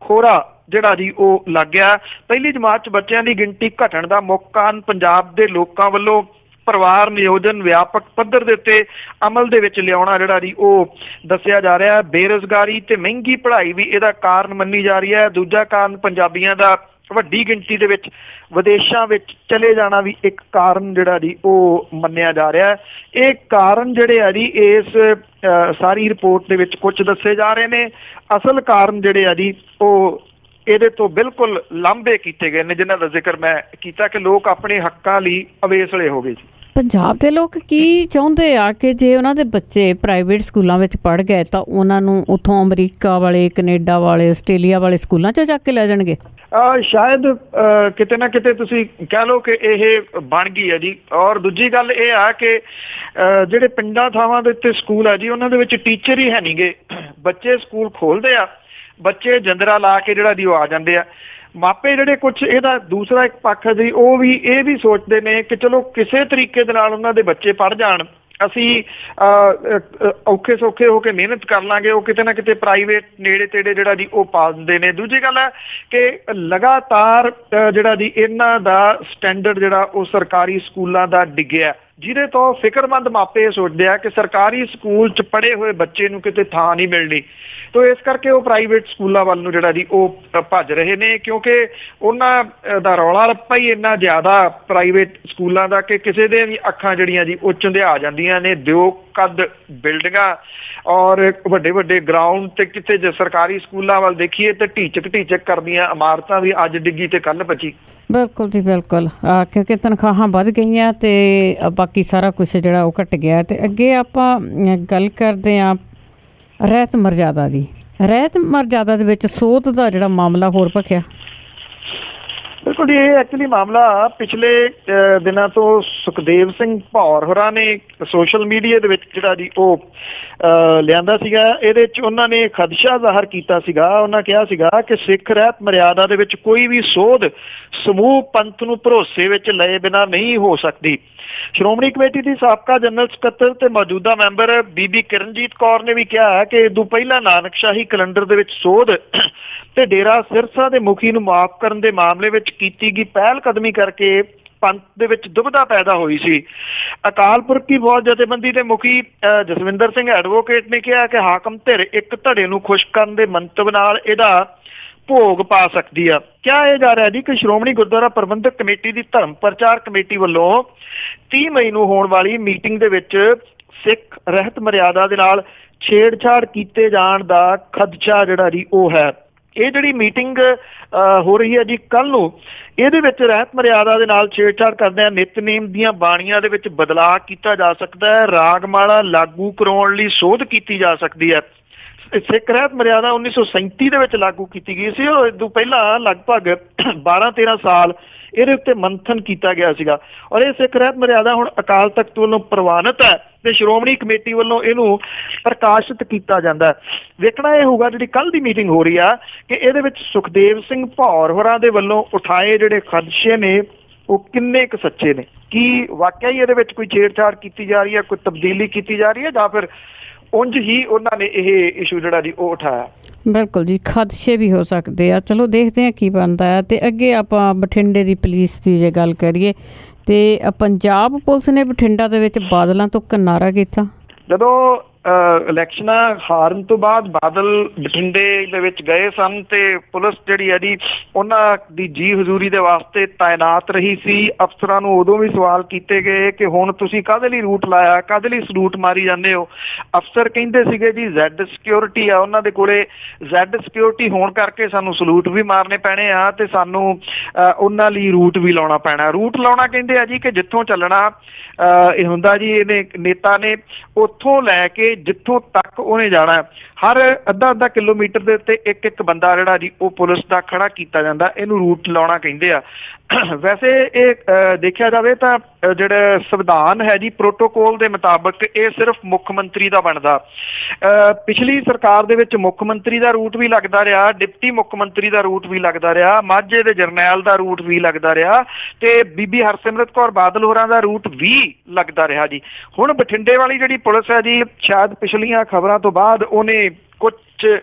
ਖੋਰਾ ਜਿਹੜਾ ਜੀ ਉਹ ਲੱਗ ਗਿਆ। ਪਹਿਲੀ ਜਮਾਤ 'ਚ ਬੱਚਿਆਂ ਦੀ ਗਿਣਤੀ ਘਟਣ ਦਾ ਮੁੱਖ ਕਾਰਨ ਪੰਜਾਬ ਦੇ ਲੋਕਾਂ ਵੱਲੋਂ ਪਰਿਵਾਰ ਨਿਯੋਜਨ ਵਿਆਪਕ ਪੱਧਰ ਦੇ ਉੱਤੇ ਅਮਲ ਦੇ ਵਿੱਚ ਲਿਆਉਣਾ ਜਿਹੜਾ ਜੀ ਉਹ ਦੱਸਿਆ ਜਾ ਰਿਹਾ। ਬੇਰੁਜ਼ਗਾਰੀ ਤੇ ਮਹਿੰਗੀ ਪੜ੍ਹਾਈ ਵੀ ਇਹਦਾ ਕਾਰਨ ਮੰਨੀ ਜਾ ਰਹੀ ਹੈ। ਦੂਜਾ ਕਾਰਨ ਪੰਜਾਬੀਆਂ ਦਾ ਵੱਡੀ ਗਿਣਤੀ ਦੇ ਵਿੱਚ ਵਿਦੇਸ਼ਾਂ ਵਿੱਚ ਚਲੇ ਜਾਣਾ ਵੀ ਇੱਕ ਕਾਰਨ ਜਿਹੜਾ ਜੀ ਉਹ ਮੰਨਿਆ ਜਾ ਰਿਹਾ। ਇਹ ਕਾਰਨ ਜਿਹੜੇ ਆ ਜੀ ਇਸ ਸਾਰੀ ਰਿਪੋਰਟ ਦੇ ਵਿੱਚ ਕੁਝ ਦੱਸੇ ਜਾ ਰਹੇ ਨੇ। ਅਸਲ ਕਾਰਨ ਜਿਹੜੇ ਆ ਜੀ ਉਹ ਇਹਦੇ ਤੋਂ ਬਿਲਕੁਲ ਲਾਂਭੇ ਕੀਤੇ ਗਏ ਨੇ, ਜਿਨ੍ਹਾਂ ਦਾ ਜ਼ਿਕਰ ਮੈਂ ਕੀਤਾ ਕਿ ਲੋਕ ਆਪਣੇ ਹੱਕਾਂ ਲਈ ਅਵੇਸਲੇ ਹੋ ਗਏ ਜੀ। ਪੰਜਾਬ ਦੇ ਲੋਕ ਕੀ ਚਾਹੁੰਦੇ ਆ ਕਿ ਜੇ ਉਹਨਾਂ ਦੇ ਬੱਚੇ ਪ੍ਰਾਈਵੇਟ ਸਕੂਲਾਂ ਵਿੱਚ ਪੜ੍ਹ ਗਏ ਤਾਂ ਉਹਨਾਂ ਨੂੰ ਉੱਥੋਂ ਅਮਰੀਕਾ ਵਾਲੇ, ਕੈਨੇਡਾ ਵਾਲੇ, ਆਸਟ੍ਰੇਲੀਆ ਵਾਲੇ ਸਕੂਲਾਂ 'ਚ ਚੱਕ ਕੇ ਲੈ ਜਾਣਗੇ? ਸ਼ਾਇਦ ਕਿਤੇ ਨਾ ਕਿਤੇ ਤੁਸੀਂ ਕਹਿ ਲਓ ਕਿ ਇਹ ਬਣ ਗਈ ਹੈ ਜੀ। ਔਰ ਦੂਜੀ ਗੱਲ ਇਹ ਆ ਕਿ ਜਿਹੜੇ ਪਿੰਡਾਂ ਥਾਵਾਂ ਦੇ ਉੱਤੇ ਸਕੂਲ ਆ ਜੀ ਉਹਨਾਂ ਦੇ ਵਿੱਚ ਟੀਚਰ ਹੀ ਹੈ ਨਹੀਂ ਗੇ। ਬੱਚੇ ਸਕੂਲ ਖੋਲ੍ਹਦੇ ਆ, ਬੱਚੇ ਜੰਦਰਾ ਲਾ ਕੇ ਜਿਹੜਾ ਜੀ ਉਹ ਆ ਜਾਂਦੇ ਆ। ਮਾਪੇ ਜਿਹੜੇ ਕੁਛ ਇਹਦਾ ਦੂਸਰਾ ਇੱਕ ਪੱਖ ਹੈ ਜੀ, ਉਹ ਵੀ ਇਹ ਵੀ ਸੋਚਦੇ ਨੇ ਕਿ ਚਲੋ ਕਿਸੇ ਤਰੀਕੇ ਦੇ ਨਾਲ ਉਹਨਾਂ ਦੇ ਬੱਚੇ ਪੜ੍ਹ ਜਾਣ, ਅਸੀਂ ਔਖੇ ਸੌਖੇ ਹੋ ਕੇ ਮਿਹਨਤ ਕਰ ਲਾਂਗੇ, ਉਹ ਕਿਤੇ ਨਾ ਕਿਤੇ ਪ੍ਰਾਈਵੇਟ ਨੇੜੇ ਤੇੜੇ ਜਿਹੜਾ ਜੀ ਉਹ ਪਾ ਦਿੰਦੇ ਨੇ। ਦੂਜੀ ਗੱਲ ਹੈ ਕਿ ਲਗਾਤਾਰ ਜਿਹੜਾ ਜੀ ਇਹਨਾਂ ਦਾ ਸਟੈਂਡਰਡ ਜਿਹੜਾ ਉਹ ਸਰਕਾਰੀ ਸਕੂਲਾਂ ਦਾ ਡਿੱਗਿਆ, ਜਿਹਦੇ ਤੋਂ ਫਿਕਰਮੰਦ ਮਾਪੇ ਇਹ ਸੋਚਦੇ ਆ ਕਿ ਸਰਕਾਰੀ ਸਕੂਲ 'ਚ ਪੜ੍ਹੇ ਹੋਏ ਬੱਚੇ ਨੂੰ ਕਿਤੇ ਥਾਂ ਨਹੀਂ ਮਿਲਣੀ, ਤੋ ਇਸ ਕਰਕੇ ਉਹ ਪ੍ਰਾਈਵੇਟ ਸਕੂਲਾਂ ਵੱਲ ਨੂੰ ਜਿਹੜਾ ਜੀ ਉਹ ਭੱਜ ਰਹੇ ਨੇ। ਕਿਉਂਕਿ ਉਹਨਾਂ ਦਾ ਰੌਲਾ ਰੱਪਾ ਹੀ ਇੰਨਾ ਜ਼ਿਆਦਾ ਪ੍ਰਾਈਵੇਟ ਸਕੂਲਾਂ ਦਾ ਕਿ ਕਿਸੇ ਦੇ ਵੀ ਅੱਖਾਂ ਜਿਹੜੀਆਂ ਜੀ ਉਹ ਚੰਧਿਆ ਜਾਂਦੀਆਂ ਨੇ। ਦਿਓ ਕੱਦ ਬਿਲਡਿੰਗਾਂ ਔਰ ਵੱਡੇ ਵੱਡੇ ਗਰਾਊਂਡ ਤੇ ਕਿਤੇ ਜੇ ਸਰਕਾਰੀ ਸਕੂਲਾਂ ਵੱਲ ਦੇਖੀਏ ਤੇ ਢੀਚਕ ਕਰਦੀਆਂ ਇਮਾਰਤਾਂ ਵੀ ਅੱਜ ਡਿੱਗੀ ਤੇ ਕੱਲ ਬਚੀ। ਬਿਲਕੁਲ ਜੀ ਬਿਲਕੁਲ, ਕਿਉਂਕਿ ਤਨਖਾਹਾਂ ਵੱਧ ਗਈਆਂ ਤੇ ਬਾਕੀ ਸਾਰਾ ਕੁਛ ਜਿਹੜਾ ਉਹ ਘਟ ਗਿਆ। ਤੇ ਅੱਗੇ ਆਪਾਂ ਗੱਲ ਕਰਦੇ ਹਾਂ ਰਹਿਤ ਮਰਜ਼ਾਦਾ ਦੀ। ਰਹਿਤ ਮਰਜ਼ਾਦਾ ਦੇ ਵਿੱਚ ਸੋਧ ਦਾ ਜਿਹੜਾ ਮਾਮਲਾ ਹੋਰ ਭਖਿਆ। ਬਿਲਕੁਲ, ਇਹ ਐਕਚੁਅਲੀ ਮਾਮਲਾ ਪਿਛਲੇ ਦਿਨਾਂ ਤੋਂ ਸੁਖਦੇਵ ਸਿੰਘ ਭੌਰ ਹੋਰਾਂ ਨੇ ਸੋਸ਼ਲ ਮੀਡੀਆ ਦੇ ਵਿੱਚ ਜਿਹੜਾ ਜੀ ਉਹ ਲਿਆਂਦਾ ਸੀਗਾ। ਇਹਦੇ 'ਚ ਉਹਨਾਂ ਨੇ ਖਦਸ਼ਾ ਜ਼ਾਹਰ ਕੀਤਾ ਸੀਗਾ। ਉਹਨਾਂ ਕਿਹਾ ਸੀਗਾ ਕਿ ਸਿੱਖ ਰਹਿਤ ਮਰਿਆਦਾ ਦੇ ਵਿੱਚ ਕੋਈ ਵੀ ਸੋਧ ਸਮੂਹ ਪੰਥ ਨੂੰ ਭਰੋਸੇ ਵਿੱਚ ਲਏ ਬਿਨਾਂ ਨਹੀਂ ਹੋ ਸਕਦੀ। ਸ਼੍ਰੋਮਣੀ ਕਮੇਟੀ ਦੀ ਸਾਬਕਾ ਜਨਰਲ ਸਕੱਤਰ ਤੇ ਮੌਜੂਦਾ ਮੈਂਬਰ ਬੀਬੀ ਕਿਰਨਜੀਤ ਕੌਰ ਨੇ ਵੀ ਕਿਹਾ ਕਿ ਇਦੋਂ ਪਹਿਲਾਂ ਨਾਨਕਸ਼ਾਹੀ ਕੈਲੰਡਰ ਦੇ ਵਿੱਚ ਸੋਧ ਤੇ ਡੇਰਾ ਸਿਰਸਾ ਦੇ ਮੁਖੀ ਨੂੰ ਮਾਫ ਕਰਨ ਦੇ ਮਾਮਲੇ ਵਿੱਚ ਕੀਤੀ ਗਈ ਪਹਿਲ ਕਦਮੀ ਕਰਕੇ ਪੰਥ ਦੇ ਵਿੱਚ ਦੁਬਿਧਾ ਪੈਦਾ ਹੋਈ ਸੀ। ਅਕਾਲ ਪੁਰਖ ਦੀ ਫੌਜ ਜਥੇਬੰਦੀ ਦੇ ਮੁਖੀ ਜਸਵਿੰਦਰ ਸਿੰਘ ਐਡਵੋਕੇਟ ਨੇ ਕਿਹਾ ਕਿ ਹਾਕਮ ਧਿਰ ਇੱਕ ਧੜੇ ਨੂੰ ਖੁਸ਼ ਕਰਨ ਦੇ ਮੰਤਵ ਨਾਲ ਇਹਦਾ ਭੋਗ ਪਾ ਸਕਦੀ ਆ। ਕਿਹਾ ਇਹ ਜਾ ਰਿਹਾ ਜੀ ਕਿ ਸ਼੍ਰੋਮਣੀ ਗੁਰਦੁਆਰਾ ਪ੍ਰਬੰਧਕ ਕਮੇਟੀ ਦੀ ਧਰਮ ਪ੍ਰਚਾਰ ਕਮੇਟੀ ਵੱਲੋਂ 30 ਮਈ ਨੂੰ ਹੋਣ ਵਾਲੀ ਮੀਟਿੰਗ ਦੇ ਵਿੱਚ ਸਿੱਖ ਰਹਿਤ ਮਰਿਆਦਾ ਦੇ ਨਾਲ ਛੇੜਛਾੜ ਕੀਤੇ ਜਾਣ ਦਾ ਖਦਸ਼ਾ ਜਿਹੜਾ ਜੀ ਉਹ ਹੈ। ਇਹ ਜਿਹੜੀ ਮੀਟਿੰਗ ਹੋ ਰਹੀ ਹੈ ਜੀ ਕੱਲ ਨੂੰ, ਇਹਦੇ ਵਿੱਚ ਰਹਿਤ ਮਰਿਆਦਾ ਦੇ ਨਾਲ ਛੇੜਛਾੜ ਕਰਦਿਆਂ ਨਿਤਨੇਮ ਦੀਆਂ ਬਾਣੀਆਂ ਦੇ ਵਿੱਚ ਬਦਲਾਅ ਕੀਤਾ ਜਾ ਸਕਦਾ ਹੈ। ਰਾਗਮਾਲਾ ਲਾਗੂ ਕਰਾਉਣ ਲਈ ਸੋਧ ਕੀਤੀ ਜਾ ਸਕਦੀ ਹੈ। ਸਿੱਖ ਰਹਿਤ ਮਰਿਆਦਾ 1937 ਦੇ ਵਿੱਚ ਲਾਗੂ ਕੀਤੀ ਗਈ ਸੀ ਔਰ ਇਸ ਤੋਂ ਪਹਿਲਾਂ ਲਗਭਗ 12-13 ਸਾਲ ਇਹਦੇ ਉੱਤੇ ਮੰਥਨ ਕੀਤਾ ਗਿਆ ਸੀਗਾ। ਔਰ ਇਹ ਸਿੱਖ ਰਹਿਤ ਮਰਿਆਦਾ ਹੁਣ ਅਕਾਲ ਤਖਤ ਵੱਲੋਂ ਪ੍ਰਵਾਨਿਤ ਹੈ ਤੇ ਸ਼੍ਰੋਮਣੀ ਕਮੇਟੀ ਵੱਲੋਂ ਇਹਨੂੰ ਪ੍ਰਕਾਸ਼ਿਤ ਕੀਤਾ ਜਾਂਦਾ। ਵੇਖਣਾ ਇਹ ਹੋਊਗਾ ਜਿਹੜੀ ਕੱਲ ਦੀ ਮੀਟਿੰਗ ਹੋ ਰਹੀ ਆ ਕਿ ਇਹਦੇ ਵਿੱਚ ਸੁਖਦੇਵ ਸਿੰਘ ਭੌਰ ਹੋਰਾਂ ਦੇ ਵੱਲੋਂ ਉਠਾਏ ਜਿਹੜੇ ਖਦਸ਼ੇ ਨੇ ਉਹ ਕਿੰਨੇ ਕੁ ਸੱਚੇ ਨੇ। ਕੀ ਵਾਕਿਆ ਹੀ ਇਹਦੇ ਵਿੱਚ ਕੋਈ ਛੇੜਛਾੜ ਕੀਤੀ ਜਾ ਰਹੀ ਹੈ, ਕੋਈ ਤਬਦੀਲੀ ਕੀਤੀ ਜਾ ਰਹੀ ਹੈ, ਜਾਂ ਫਿਰ ਉਂਝ ਹੀ ਉਹਨਾਂ ਨੇ ਇਹ ਇਸ਼ੂ ਜਿਹੜਾ ਜੀ ਉਹ ਉਠਾਇਆ। ਬਿਲਕੁਲ ਜੀ, ਖਦਸ਼ੇ ਵੀ ਹੋ ਸਕਦੇ ਆ। ਚਲੋ ਦੇਖਦੇ ਹਾਂ ਕੀ ਬਣਦਾ ਹੈ। ਤੇ ਅੱਗੇ ਆਪਾਂ ਬਠਿੰਡੇ ਦੀ ਪੁਲਿਸ ਦੀ ਜੇ ਗੱਲ ਕਰੀਏ ਤੇ ਪੰਜਾਬ ਪੁਲਿਸ ਨੇ ਬਠਿੰਡਾ ਦੇ ਵਿੱਚ ਬਾਦਲਾਂ ਤੋਂ ਕਿਨਾਰਾ ਕੀਤਾ। ਜਦੋਂ ਇਲੈਕਸ਼ਨਾਂ ਹਾਰਨ ਤੋਂ ਬਾਅਦ ਬਾਦਲ ਬਠਿੰਡੇ ਦੇ ਵਿੱਚ ਗਏ ਸਨ ਤੇ ਪੁਲਿਸ ਜਿਹੜੀ ਹੈ ਜੀ ਉਹਨਾਂ ਦੀ ਜੀ ਹਜ਼ੂਰੀ ਦੇ ਵਾਸਤੇ ਤਾਇਨਾਤ ਰਹੀ ਸੀ। ਅਫਸਰਾਂ ਨੂੰ ਉਦੋਂ ਵੀ ਸਵਾਲ ਕੀਤੇ ਗਏ ਕਿ ਹੁਣ ਤੁਸੀਂ ਕਾਹਦੇ ਲਈ ਰੂਟ ਲਾਇਆ, ਕਾਹਦੇ ਲਈ ਸਲੂਟ ਮਾਰੀ ਜਾਂਦੇ ਹੋ। ਅਫਸਰ ਕਹਿੰਦੇ ਸੀਗੇ ਜੀ ਜ਼ੈਡ ਸਿਕਿਉਰਿਟੀ ਆ ਉਹਨਾਂ ਦੇ ਕੋਲੇ, ਜ਼ੈਡ ਸਿਕਿਉਰਿਟੀ ਹੋਣ ਕਰਕੇ ਸਾਨੂੰ ਸਲੂਟ ਵੀ ਮਾਰਨੇ ਪੈਣੇ ਆ ਤੇ ਸਾਨੂੰ ਉਹਨਾਂ ਲਈ ਰੂਟ ਵੀ ਲਾਉਣਾ ਪੈਣਾ। ਰੂਟ ਲਾਉਣਾ ਕਹਿੰਦੇ ਆ ਜੀ ਕਿ ਜਿੱਥੋਂ ਚੱਲਣਾ ਇਹ ਹੁੰਦਾ ਜੀ, ਇਹਨੇ ਨੇਤਾ ਨੇ ਉੱਥੋਂ ਲੈ ਕੇ ਜਿੱਥੋਂ ਤੱਕ ਉਹਨੇ ਜਾਣਾ ਹਰ ਅੱਧਾ ਕਿਲੋਮੀਟਰ ਦੇ ਉੱਤੇ ਇੱਕ ਬੰਦਾ ਜਿਹੜਾ ਜੀ ਉਹ ਪੁਲਿਸ ਦਾ ਖੜਾ ਕੀਤਾ ਜਾਂਦਾ। ਇਹਨੂੰ ਰੂਟ ਲਾਉਣਾ ਕਹਿੰਦੇ ਆ। ਵੈਸੇ ਇਹ ਦੇਖਿਆ ਜਾਵੇ ਤਾਂ ਜਿਹੜਾ ਸੰਵਿਧਾਨ ਹੈ ਜੀ ਪ੍ਰੋਟੋਕੋਲ ਦੇ ਮੁਤਾਬਕ ਇਹ ਸਿਰਫ ਮੁੱਖ ਮੰਤਰੀ ਦਾ ਬਣਦਾ। ਪਿਛਲੀ ਸਰਕਾਰ ਦੇ ਵਿੱਚ ਮੁੱਖ ਮੰਤਰੀ ਦਾ ਰੂਟ ਵੀ ਲੱਗਦਾ ਰਿਹਾ, ਡਿਪਟੀ ਮੁੱਖ ਮੰਤਰੀ ਦਾ ਰੂਟ ਵੀ ਲੱਗਦਾ ਰਿਹਾ, ਮਾਝੇ ਦੇ ਜਰਨੈਲ ਦਾ ਰੂਟ ਵੀ ਲੱਗਦਾ ਰਿਹਾ ਤੇ ਬੀਬੀ ਹਰਸਿਮਰਤ ਕੌਰ ਬਾਦਲ ਹੋਰਾਂ ਦਾ ਰੂਟ ਵੀ ਲੱਗਦਾ ਰਿਹਾ ਜੀ। ਹੁਣ ਬਠਿੰਡੇ ਵਾਲੀ ਜਿਹੜੀ ਪੁਲਿਸ ਹੈ ਜੀ, ਸ਼ਾਇਦ ਪਿਛਲੀਆਂ ਖਬਰਾਂ ਤੋਂ ਬਾਅਦ ਉਹਨੇ ਕੁਝ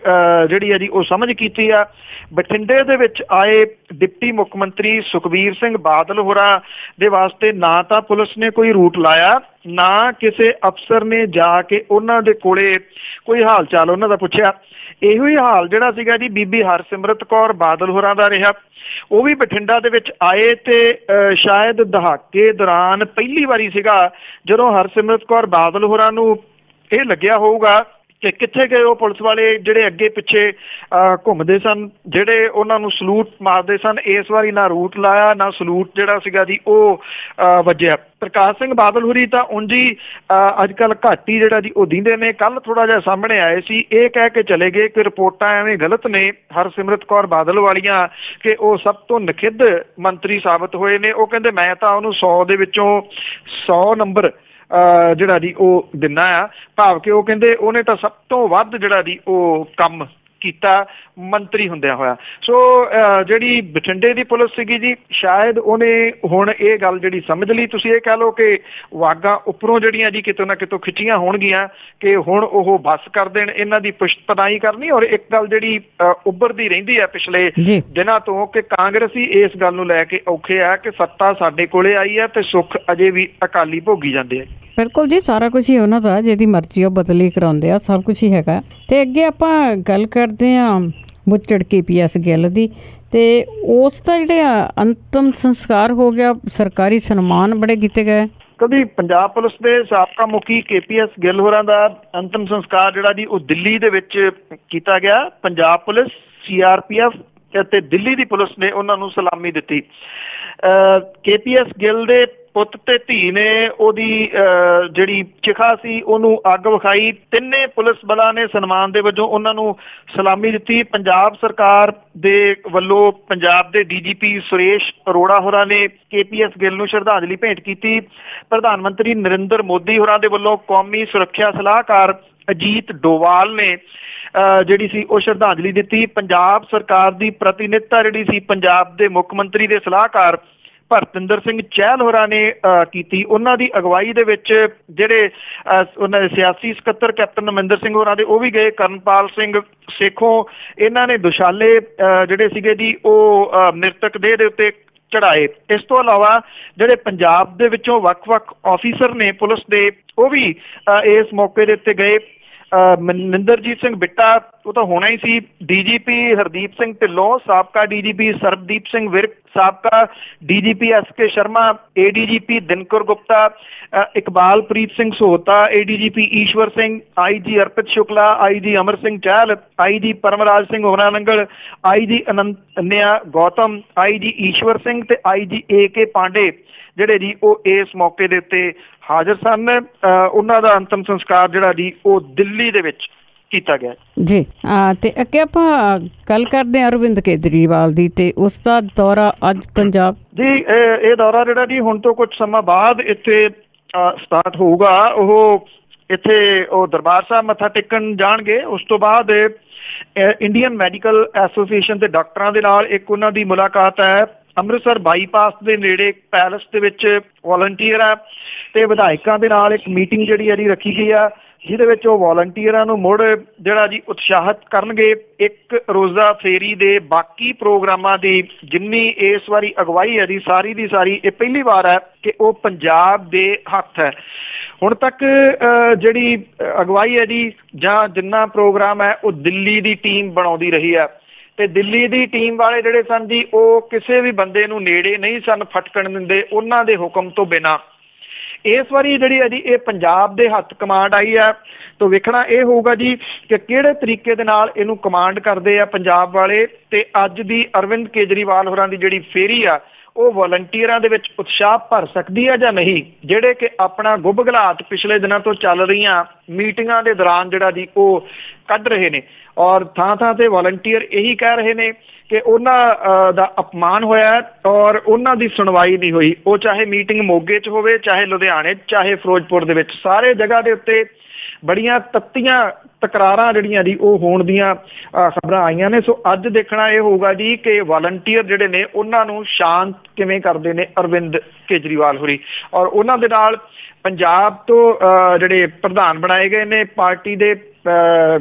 ਜਿਹੜੀ ਹੈ ਜੀ ਉਹ ਸਮਝ ਕੀਤੀ ਆ। ਬਠਿੰਡੇ ਦੇ ਵਿੱਚ ਆਏ ਡਿਪਟੀ ਮੁੱਖ ਮੰਤਰੀ ਸੁਖਬੀਰ ਸਿੰਘ ਬਾਦਲ ਹੋਰਾਂ ਦੇ ਵਾਸਤੇ ਨਾ ਤਾਂ ਪੁਲਿਸ ਨੇ ਕੋਈ ਰੂਟ ਲਾਇਆ, ਨਾ ਕਿਸੇ ਅਫਸਰ ਨੇ ਜਾ ਕੇ ਉਹਨਾਂ ਦੇ ਕੋਲੇ ਕੋਈ ਹਾਲ ਚਾਲ ਉਹਨਾਂ ਦਾ ਪੁੱਛਿਆ। ਇਹੋ ਹੀ ਹਾਲ ਜਿਹੜਾ ਸੀਗਾ ਜੀ ਬੀਬੀ ਹਰਸਿਮਰਤ ਕੌਰ ਬਾਦਲ ਹੋਰਾਂ ਦਾ ਰਿਹਾ। ਉਹ ਵੀ ਬਠਿੰਡਾ ਦੇ ਵਿੱਚ ਆਏ ਤੇ ਸ਼ਾਇਦ ਦਹਾਕੇ ਦੌਰਾਨ ਪਹਿਲੀ ਵਾਰੀ ਸੀਗਾ ਜਦੋਂ ਹਰਸਿਮਰਤ ਕੌਰ ਬਾਦਲ ਹੋਰਾਂ ਨੂੰ ਇਹ ਲੱਗਿਆ ਹੋਊਗਾ ਕਿ ਕਿੱਥੇ ਗਏ ਉਹ ਪੁਲਿਸ ਵਾਲੇ ਜਿਹੜੇ ਅੱਗੇ ਪਿੱਛੇ ਘੁੰਮਦੇ ਸਨ, ਜਿਹੜੇ ਉਹਨਾਂ ਨੂੰ ਸਲੂਟ ਮਾਰਦੇ ਸਨ। ਇਸ ਵਾਰੀ ਨਾ ਰੂਟ ਲਾਇਆ, ਨਾ ਸਲੂਟ ਜਿਹੜਾ ਸੀਗਾ ਜੀ ਉਹ ਵੱਜਿਆ। ਪ੍ਰਕਾਸ਼ ਸਿੰਘ ਬਾਦਲ ਹੋਰੀ ਤਾਂ ਉਂਝ ਹੀ ਅੱਜ ਕੱਲ੍ਹ ਘੱਟ ਹੀ ਜਿਹੜਾ ਜੀ ਉਹ ਦਿੰਦੇ ਨੇ। ਕੱਲ੍ਹ ਥੋੜ੍ਹਾ ਜਿਹਾ ਸਾਹਮਣੇ ਆਏ ਸੀ, ਇਹ ਕਹਿ ਕੇ ਚਲੇ ਗਏ ਕਿ ਰਿਪੋਰਟਾਂ ਐਵੇਂ ਗਲਤ ਨੇ ਹਰਸਿਮਰਤ ਕੌਰ ਬਾਦਲ ਵਾਲੀਆਂ ਕਿ ਉਹ ਸਭ ਤੋਂ ਨਖਿੱਧ ਮੰਤਰੀ ਸਾਬਤ ਹੋਏ ਨੇ। ਉਹ ਕਹਿੰਦੇ ਮੈਂ ਤਾਂ ਉਹਨੂੰ 100 ਦੇ ਵਿੱਚੋਂ 100 ਨੰਬਰ ਜਿਹੜਾ ਜੀ ਉਹ ਦਿੰਦਾ ਆ, ਭਾਵ ਕਿ ਉਹ ਕਹਿੰਦੇ ਉਹਨੇ ਤਾਂ ਸਭ ਤੋਂ ਵੱਧ ਜਿਹੜਾ ਜੀ ਉਹ ਕੰਮ ਕੀਤਾ ਮੰਤਰੀ ਹੁੰਦਿਆਂ ਹੋਇਆ। ਸੋ ਜਿਹੜੀ ਬਠਿੰਡੇ ਦੀ ਪੁਲਿਸ ਸੀਗੀ ਜੀ, ਸ਼ਾਇਦ ਉਹਨੇ ਹੁਣ ਇਹ ਗੱਲ ਜਿਹੜੀ ਸਮਝ ਲਈ, ਤੁਸੀਂ ਇਹ ਕਹਿ ਲਓ ਕਿ ਵਾਗਾਂ ਉੱਪਰੋਂ ਜਿਹੜੀਆਂ ਜੀ ਕਿਤੋਂ ਨਾ ਕਿਤੋਂ ਖਿੱਚੀਆਂ ਹੋਣਗੀਆਂ ਕਿ ਹੁਣ ਉਹ ਬੱਸ ਕਰ ਦੇਣ, ਇਹਨਾਂ ਦੀ ਪੁਸ਼ਤਪਨਾਹੀ ਕਰਨੀ। ਔਰ ਇੱਕ ਗੱਲ ਜਿਹੜੀ ਉੱਭਰਦੀ ਰਹਿੰਦੀ ਹੈ ਪਿਛਲੇ ਦਿਨਾਂ ਤੋਂ ਕਿ ਕਾਂਗਰਸੀ ਇਸ ਗੱਲ ਨੂੰ ਲੈ ਕੇ ਔਖੇ ਆ ਕਿ ਸੱਤਾ ਸਾਡੇ ਕੋਲੇ ਆਈ ਹੈ ਤੇ ਸੁੱਖ ਅਜੇ ਵੀ ਅਕਾਲੀ ਭੋਗੀ ਜਾਂਦੇ ਆ। ਬਿਲਕੁਲ ਜੀ, ਸਾਰਾ ਕੁਝ ਹੀ ਉਹਨਾਂ ਦਾ, ਜਿਹਦੀ ਮਰਜ਼ੀ ਉਹ ਬਦਲੀ ਕਰਾਉਂਦੇ ਆ, ਸਭ ਕੁਝ ਹੀ ਹੈਗਾ। ਤੇ ਅੱਗੇ ਆਪਾਂ ਗੱਲ ਕਰਦੇ ਹਾਂ ਬੁੱਚੜ KPS ਗਿੱਲ ਦੀ, ਤੇ ਉਸ ਦਾ ਜਿਹੜੇ ਅੰਤਮ ਸੰਸਕਾਰ ਹੋ ਗਿਆ, ਸਰਕਾਰੀ ਸਨਮਾਨ ਬੜੇ ਕੀਤੇ ਗਏ। ਕਦੀ ਪੰਜਾਬ ਪੁਲਿਸ ਦੇ ਸਾਬਕਾ ਮੁਖੀ KPS ਗਿੱਲ ਹੋਰਾਂ ਦਾ ਅੰਤਮ ਸੰਸਕਾਰ ਜਿਹੜਾ ਜੀ ਉਹ ਦਿੱਲੀ ਦੇ ਵਿੱਚ ਕੀਤਾ ਗਿਆ। ਪੰਜਾਬ ਪੁਲਿਸ, CRPF ਅਤੇ ਦਿੱਲੀ ਦੀ ਪੁਲਿਸ ਨੇ ਉਹਨਾਂ ਨੂੰ ਸਲਾਮੀ ਦਿੱਤੀ। KPS ਗਿੱਲ ਦੇ ਪੁੱਤ ਤੇ ਧੀ ਨੇ ਉਹਦੀ ਜਿਹੜੀ ਚਿਖਾ ਸੀ ਉਹਨੂੰ ਅੱਗ ਵਿਖਾਈ। ਤਿੰਨੇ ਪੁਲਿਸ ਬਲਾਂ ਨੇ ਸਨਮਾਨ ਦੇ ਵਜੋਂ ਉਹਨਾਂ ਨੂੰ ਸਲਾਮੀ ਦਿੱਤੀ। ਪੰਜਾਬ ਸਰਕਾਰ ਦੇ ਵੱਲੋਂ ਪੰਜਾਬ ਦੇ DGP ਸੁਰੇਸ਼ ਅਰੋੜਾ ਹੋਰਾਂ ਨੇ KPS ਗਿੱਲ ਨੂੰ ਸ਼ਰਧਾਂਜਲੀ ਭੇਂਟ ਕੀਤੀ। ਪ੍ਰਧਾਨ ਮੰਤਰੀ ਨਰਿੰਦਰ ਮੋਦੀ ਹੋਰਾਂ ਦੇ ਵੱਲੋਂ ਕੌਮੀ ਸੁਰੱਖਿਆ ਸਲਾਹਕਾਰ ਅਜੀਤ ਡੋਵਾਲ ਨੇ ਜਿਹੜੀ ਸੀ ਉਹ ਸ਼ਰਧਾਂਜਲੀ ਦਿੱਤੀ। ਪੰਜਾਬ ਸਰਕਾਰ ਦੀ ਪ੍ਰਤੀਨਿਧਤਾ ਜਿਹੜੀ ਸੀ ਪੰਜਾਬ ਦੇ ਮੁੱਖ ਮੰਤਰੀ ਦੇ ਸਲਾਹਕਾਰ ਭਰਤਿੰਦਰ ਸਿੰਘ ਚਹਿਲ ਹੋਰਾਂ ਨੇ ਕੀਤੀ। ਉਹਨਾਂ ਦੀ ਅਗਵਾਈ ਦੇ ਵਿੱਚ ਜਿਹੜੇ ਉਹਨਾਂ ਦੇ ਸਿਆਸੀ ਸਕੱਤਰ ਕੈਪਟਨ ਅਮਰਿੰਦਰ ਸਿੰਘ ਹੋਰਾਂ ਦੇ ਉਹ ਵੀ ਗਏ। ਕਰਨਪਾਲ ਸਿੰਘ ਸੇਖੋਂ ਇਹਨਾਂ ਨੇ ਦੁਸ਼ਾਲੇ ਜਿਹੜੇ ਸੀਗੇ ਜੀ ਉਹ ਮ੍ਰਿਤਕ ਦੇਹ ਦੇ ਉੱਤੇ ਚੜਾਏ। ਇਸ ਤੋਂ ਇਲਾਵਾ ਜਿਹੜੇ ਪੰਜਾਬ ਦੇ ਵਿੱਚੋਂ ਵੱਖ-ਵੱਖ ਆਫੀਸਰ ਨੇ ਪੁਲਿਸ ਦੇ, ਉਹ ਵੀ ਇਸ ਮੌਕੇ ਦੇ ਉੱਤੇ ਗਏ। ਮਨਿੰਦਰਜੀਤ ਸਿੰਘ ਬਿੱਟਾ ਉਹ ਤਾਂ ਹੋਣਾ ਹੀ ਸੀ, DGP ਹਰਦੀਪ ਸਿੰਘ ਢਿੱਲੋਂ, ਸਾਬਕਾ DGP ਸਰਬਦੀਪ ਸਿੰਘ ਵਿਰਕ, ਸਾਬਕਾ DGP SK Sharma, ADGP Dinkar Gupta, ਇਕਬਾਲਪ੍ਰੀਤ Singh ਸੋਹਤਾ, ADGP ਈਸ਼ਵਰ Singh, IG ਅਰਪਿਤ Shukla, IG Amar Singh Chahal, IG Paramraj Singh ਹੋਰਾ Nangal, IG Ananya Gautam, IG ਈਸ਼ਵਰ ਸਿੰਘ ਤੇ IG AK ਪਾਂਡੇ ਜਿਹੜੇ ਜੀ ਉਹ ਇਸ ਮੌਕੇ ਦੇ ਉੱਤੇ ਹਾਜ਼ਰ ਸਨ। ਉਹਨਾਂ ਦਾ ਅੰਤਮ ਸੰਸਕਾਰ ਜਿਹੜਾ ਜੀ ਉਹ ਦਿੱਲੀ ਦੇ ਵਿੱਚ ਕੀਤਾ ਗਿਆ ਜੀ। ਤੇ ਅੱਗੇ ਆਪਾਂ ਗੱਲ ਕਰਦੇ ਹਾਂ ਅਰਵਿੰਦ ਕੇਜਰੀਵਾਲ ਦੀ, ਤੇ ਉਸ ਦਾ ਦੌਰਾ ਅੱਜ ਪੰਜਾਬ ਜੀ। ਇਹ ਦੌਰਾ ਜਿਹੜਾ ਜੀ ਹੁਣ ਤੋਂ ਕੁਝ ਸਮਾਂ ਬਾਅਦ ਇੱਥੇ ਸਟਾਰਟ ਹੋਊਗਾ। ਉਹ ਇੱਥੇ ਉਹ ਦਰਬਾਰ ਸਾਹਿਬ ਮੱਥਾ ਟੇਕਣ ਜਾਣਗੇ। ਉਸ ਤੋਂ ਬਾਅਦ ਇੰਡੀਅਨ ਮੈਡੀਕਲ ਐਸੋਸੀਏਸ਼ਨ ਦੇ ਡਾਕਟਰਾਂ ਦੇ ਨਾਲ ਇੱਕ ਉਹਨਾਂ ਦੀ ਮੁਲਾਕਾਤ ਹੈ। ਅੰਮ੍ਰਿਤਸਰ ਬਾਈਪਾਸ ਦੇ ਨੇੜੇ ਪੈਲਸ ਦੇ ਵਿੱਚ ਵਾਲੰਟੀਅਰਾਂ ਤੇ ਵਿਧਾਇਕਾਂ ਦੇ ਨਾਲ ਇੱਕ ਮੀਟਿੰਗ ਜਿਹੜੀ ਹੈ ਜੀ ਰੱਖੀ ਗਈ ਆ, ਜਿਹਦੇ ਵਿੱਚ ਉਹ ਵਾਲੰਟੀਅਰਾਂ ਨੂੰ ਮੁੜ ਜਿਹੜਾ ਜੀ ਉਤਸ਼ਾਹਿਤ ਕਰਨਗੇ। ਇੱਕ ਰੋਜ਼ਾ ਫੇਰੀ ਦੇ ਬਾਕੀ ਪ੍ਰੋਗਰਾਮਾਂ ਦੀ ਜਿੰਨੀ ਇਸ ਵਾਰੀ ਅਗਵਾਈ ਹੈ ਜੀ ਸਾਰੀ ਦੀ ਸਾਰੀ ਇਹ ਪਹਿਲੀ ਵਾਰ ਹੈ ਕਿ ਉਹ ਪੰਜਾਬ ਦੇ ਹੱਥ ਹੈ। ਹੁਣ ਤੱਕ ਜਿਹੜੀ ਅਗਵਾਈ ਹੈ ਜੀ ਜਾਂ ਜਿੰਨਾ ਪ੍ਰੋਗਰਾਮ ਹੈ ਉਹ ਦਿੱਲੀ ਦੀ ਟੀਮ ਬਣਾਉਂਦੀ ਰਹੀ ਹੈ ਤੇ ਦਿੱਲੀ ਦੀ ਟੀਮ ਵਾਲੇ ਜਿਹੜੇ ਸਨ ਜੀ ਉਹ ਕਿਸੇ ਵੀ ਬੰਦੇ ਨੂੰ ਨੇੜੇ ਨਹੀਂ ਸਨ ਫਟਕਣ ਦਿੰਦੇ ਉਹਨਾਂ ਦੇ ਹੁਕਮ ਤੋਂ ਬਿਨਾਂ। ਇਸ ਵਾਰੀ ਜਿਹੜੀ ਹੈ ਜੀ ਇਹ ਪੰਜਾਬ ਦੇ ਹੱਥ ਕਮਾਂਡ ਆਈ ਹੈ, ਤਾਂ ਵੇਖਣਾ ਇਹ ਹੋਊਗਾ ਜੀ ਕਿ ਕਿਹੜੇ ਤਰੀਕੇ ਦੇ ਨਾਲ ਇਹਨੂੰ ਕਮਾਂਡ ਕਰਦੇ ਆ ਪੰਜਾਬ ਵਾਲੇ। ਤੇ ਅੱਜ ਦੀ ਅਰਵਿੰਦ ਕੇਜਰੀਵਾਲ ਹੋਰਾਂ ਦੀ ਜਿਹੜੀ ਫੇਰੀ ਆ ਉਹ ਵਾਲੰਟੀਅਰਾਂ ਦੇ ਵਿੱਚ ਉਤਸ਼ਾਹ ਭਰ ਸਕਦੀ ਹੈ ਜਾਂ ਨਹੀਂ, ਜਿਹੜੇ ਕਿ ਆਪਣਾ ਗੁਬਗਲਾਟ ਪਿਛਲੇ ਦਿਨਾਂ ਤੋਂ ਚੱਲ ਰਹੀਆਂ ਮੀਟਿੰਗਾਂ ਦੇ ਦੌਰਾਨ ਜਿਹੜਾ ਜੀ ਉਹ ਕੱਢ ਰਹੇ ਨੇ। ਔਰ ਥਾਂ ਥਾਂ ਤੇ ਵਾਲੰਟੀਅਰ ਇਹੀ ਕਹਿ ਰਹੇ ਨੇ ਕਿ ਉਹਨਾਂ ਦਾ ਅਪਮਾਨ ਹੋਇਆ ਔਰ ਉਹਨਾਂ ਦੀ ਸੁਣਵਾਈ ਨਹੀਂ ਹੋਈ। ਉਹ ਚਾਹੇ ਮੀਟਿੰਗ ਮੋਗੇ 'ਚ ਹੋਵੇ, ਚਾਹੇ ਲੁਧਿਆਣੇ, ਚਾਹੇ ਫਿਰੋਜ਼ਪੁਰ ਦੇ ਵਿੱਚ, ਸਾਰੇ ਜਗ੍ਹਾ ਦੇ ਉੱਤੇ ਬੜੀਆਂ ਤੱਤੀਆਂ ਤਕਰਾਰਾਂ ਜਿਹੜੀਆਂ ਜੀ ਉਹ ਹੋਣ ਦੀਆਂ ਖਬਰਾਂ ਆਈਆਂ ਨੇ। ਸੋ ਅੱਜ ਦੇਖਣਾ ਇਹ ਹੋਊਗਾ ਜੀ ਕਿ ਵਾਲੰਟੀਅਰ ਜਿਹੜੇ ਨੇ ਉਹਨਾਂ ਨੂੰ ਸ਼ਾਂਤ ਕਿਵੇਂ ਕਰਦੇ ਨੇ ਅਰਵਿੰਦ ਕੇਜਰੀਵਾਲ ਹੋਰੀ। ਔਰ ਉਹਨਾਂ ਦੇ ਨਾਲ ਪੰਜਾਬ ਤੋਂ ਜਿਹੜੇ ਪ੍ਰਧਾਨ ਬਣਾਏ ਗਏ ਨੇ ਪਾਰਟੀ ਦੇ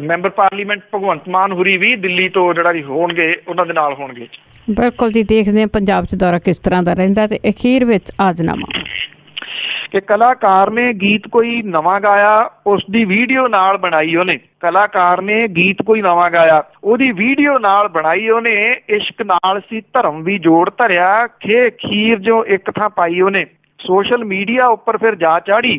ਮੈਂਬਰ ਪਾਰਲੀਮੈਂਟ ਭਗਵੰਤ ਮਾਨ ਹੁਰੀ ਵੀ ਦਿੱਲੀ ਤੋਂ ਜਿਹੜਾ ਹੋਣਗੇ ਉਹਨਾਂ ਦੇ ਨਾਲ ਹੋਣਗੇ। ਬਿਲਕੁਲ ਜੀ, ਦੇਖਦੇ ਹਾਂ ਪੰਜਾਬ 'ਚ ਦੌਰਾ ਕਿਸ ਤਰ੍ਹਾਂ ਦਾ ਰਹਿੰਦਾ। ਤੇ ਅਖੀਰ ਵਿੱਚ ਆਜ਼ਨਾਮਾ ਕਿ ਕਲਾਕਾਰ ਨੇ ਗੀਤ ਕੋਈ ਨਵਾਂ ਗਾਇਆ, ਉਸ ਦੀ ਵੀਡੀਓ ਨਾਲ ਬਣਾਈ ਉਹਨੇ। ਕਲਾਕਾਰ ਨੇ ਗੀਤ ਕੋਈ ਨਵਾਂ ਗਾਇਆ, ਉਹਦੀ ਵੀਡੀਓ ਨਾਲ ਬਣਾਈ ਉਹਨੇ। ਇਸ਼ਕ ਨਾਲ ਸੀ ਧਰਮ ਵੀ ਜੋੜ ਧਰਿਆ, ਖੀਰ ਜੋ ਇੱਕ ਥਾਂ ਪਾਈ ਉਹਨੇ। ਸੋਸ਼ਲ ਮੀਡੀਆ ਉੱਪਰ ਫਿਰ ਜਾ ਚਾੜੀ,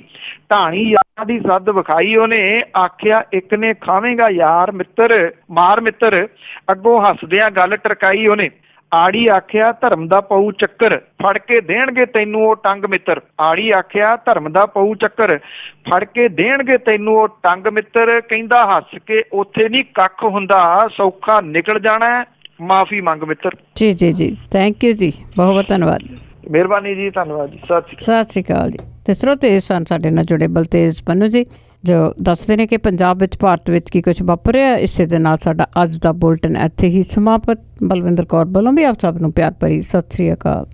ਢਾਣੀ ਯਾਰਾਂ ਦੀ ਸੱਦ ਵਿਖਾਈ ਉਹਨੇ। ਆਖਿਆ ਇੱਕ ਨੇ ਖਾਵੇਂਗਾ ਯਾਰ ਮਿੱਤਰ ਮਾਰ ਮਿੱਤਰ, ਅੱਗੋਂ ਹੱਸਦਿਆਂ ਗੱਲ ਟਰਕਾਈ ਉਹਨੇ। ਆੜੀ ਆਖਿਆ ਧਰਮ ਦਾ ਪਊ ਚੱਕਰ, ਫੜ ਕੇ ਦੇਣਗੇ ਤੈਨੂੰ ਉਹ ਟੰਗ ਮਿੱਤਰ। ਆੜੀ ਆਖਿਆ ਧਰਮ ਦਾ ਪਊ ਚੱਕਰ, ਫੜ ਕੇ ਦੇਣਗੇ ਤੈਨੂੰ ਉਹ ਟੰਗ ਮਿੱਤਰ। ਕਹਿੰਦਾ ਹੱਸ ਕੇ ਉੱਥੇ ਨਹੀਂ ਕੱਖ ਹੁੰਦਾ, ਸੌਖਾ ਨਿਕਲ ਜਾਣਾ ਮਾਫੀ ਮੰਗ ਮਿੱਤਰ। ਜੀ ਜੀ ਜੀ, ਥੈਂਕ ਯੂ ਜੀ, ਬਹੁਤ ਬਹੁਤ ਧੰਨਵਾਦ। ਮਿਹਰਬਾਨੀ ਜੀ, ਧੰਨਵਾਦ ਜੀ, ਸਤਿ ਸ਼੍ਰੀ ਅਕਾਲ ਜੀ। ਤੇ ਸਰੋਤੇ ਸਨ ਸਾਡੇ ਨਾਲ ਜੁੜੇ ਬਲਤੇਜ ਪੰਨੂ ਜੀ, ਜੋ ਦੱਸਦੇ ਨੇ ਕਿ ਪੰਜਾਬ ਵਿੱਚ ਭਾਰਤ ਵਿੱਚ ਕੀ ਕੁਛ ਵਾਪਰਿਆ। ਇਸੇ ਦੇ ਨਾਲ ਸਾਡਾ ਅੱਜ ਦਾ ਬੁਲਟਨ ਇੱਥੇ ਹੀ ਸਮਾਪਤ। ਬਲਵਿੰਦਰ ਕੌਰ ਵੱਲੋਂ ਵੀ ਆਪ ਸਭ ਨੂੰ ਪਿਆਰ ਭਰੀ ਸਤਿ ਸ਼੍ਰੀ ਅਕਾਲ।